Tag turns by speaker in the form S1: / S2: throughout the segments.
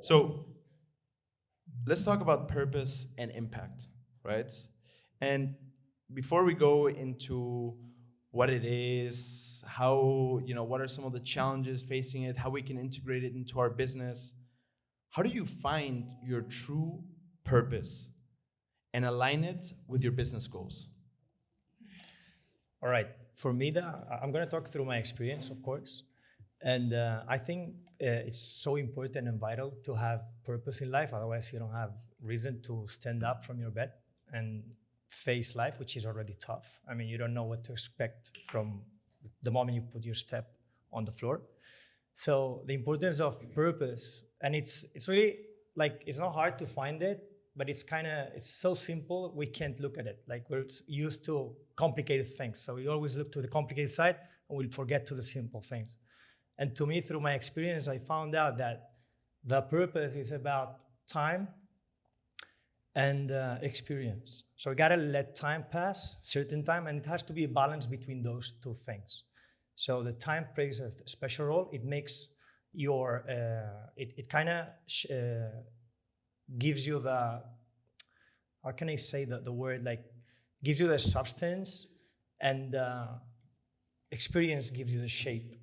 S1: So let's talk about purpose and impact, right? And before we go into what it is, how, what are some of the challenges facing it, how we can integrate it into our business, how do you find your true purpose and align it with your business goals?
S2: All right. For me, I'm going to talk through my experience, of course. And I think it's so important and vital to have purpose in life. Otherwise, you don't have reason to stand up from your bed and face life, which is already tough. I mean, you don't know what to expect from the moment you put your step on the floor. So the importance of purpose, and it's really like, it's not hard to find it, but it's so simple, we can't look at it. Like, we're used to complicated things. So we always look to the complicated side and we'll forget to the simple things. And to me, through my experience, I found out that the purpose is about time and experience. So we gotta let time pass, certain time, and it has to be a balance between those two things. So the time plays a special role. It makes your, it kind of gives you the, how can I say the word, like, gives you the substance, and experience gives you the shape.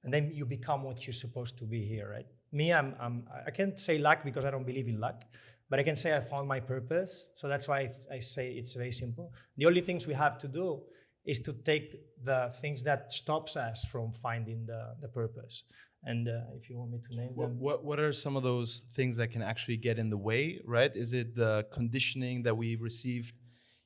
S2: And then you become what you're supposed to be here, right? Me, I can't say luck because I don't believe in luck, but I can say I found my purpose. So that's why I say it's very simple. The only things we have to do is to take the things that stops us from finding the purpose. And if you want me to name them.
S1: What are some of those things that can actually get in the way, right? Is it the conditioning that we received,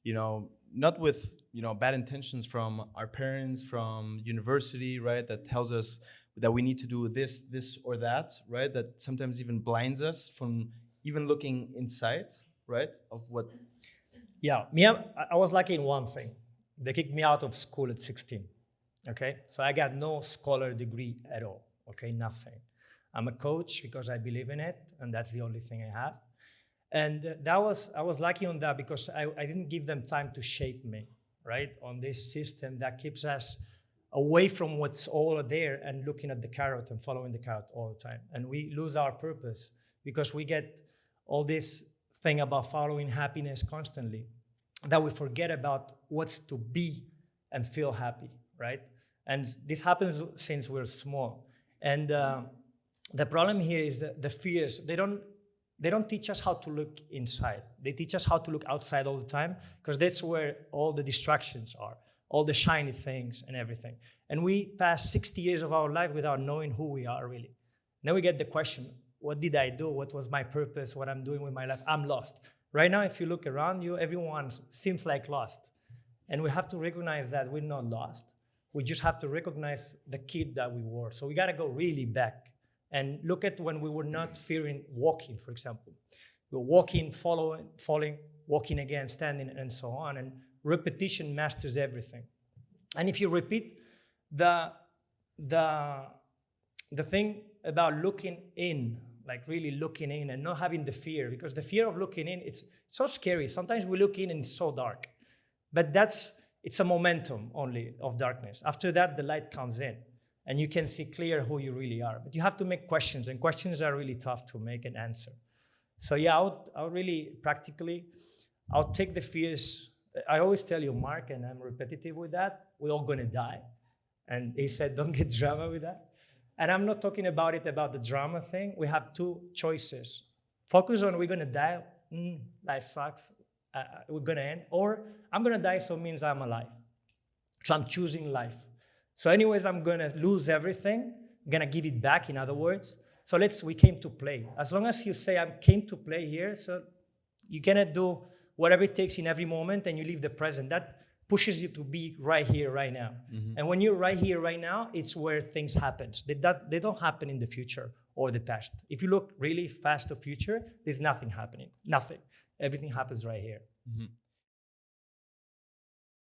S1: not with, bad intentions from our parents, from university, right? That tells us that we need to do this or that, right? That sometimes even blinds us from even looking inside, right? Of what.
S2: Yeah, me, I was lucky in one thing. They kicked me out of school at 16, okay? So I got no scholar degree at all, okay? Nothing. I'm a coach because I believe in it, and that's the only thing I have. And I was lucky on that because I didn't give them time to shape me, right? On this system that keeps us away from what's all there and looking at the carrot and following the carrot all the time. And we lose our purpose because we get all this thing about following happiness constantly that we forget about what's to be and feel happy, right? And this happens since we're small. And the problem here is that the fears, they don't teach us how to look inside. They teach us how to look outside all the time because that's where all the distractions are, all the shiny things and everything. And we pass 60 years of our life without knowing who we are really. Then we get the question, what did I do? What was my purpose? What I'm doing with my life? I'm lost. Right now, if you look around you, everyone seems like lost. And we have to recognize that we're not lost. We just have to recognize the kid that we were. So we gotta go really back and look at when we were not fearing walking, for example. We were walking, following, falling, walking again, standing, and so on. And repetition masters everything. And if you repeat the thing about looking in, like really looking in and not having the fear, because the fear of looking in, it's so scary. Sometimes we look in and it's so dark. But it's a momentum only of darkness. After that, the light comes in and you can see clear who you really are. But you have to make questions, and questions are really tough to make and answer. So yeah, I'll really practically, I'll take the fears. I always tell you, Mark, and I'm repetitive with that, we're all gonna die. And he said, don't get drama with that. And I'm not talking about the drama thing. We have two choices. Focus on we're gonna die, life sucks, we're gonna end, or I'm gonna die, so it means I'm alive. So I'm choosing life. So anyways, I'm gonna lose everything, I'm gonna give it back, in other words. So we came to play. As long as you say, I came to play here, so you're gonna do whatever it takes in every moment and you leave the present. That pushes you to be right here, right now. Mm-hmm. And when you're right here, right now, it's where things happen. They don't happen in the future or the past. If you look really fast to future, there's nothing happening, nothing. Everything happens right here.
S1: Mm-hmm.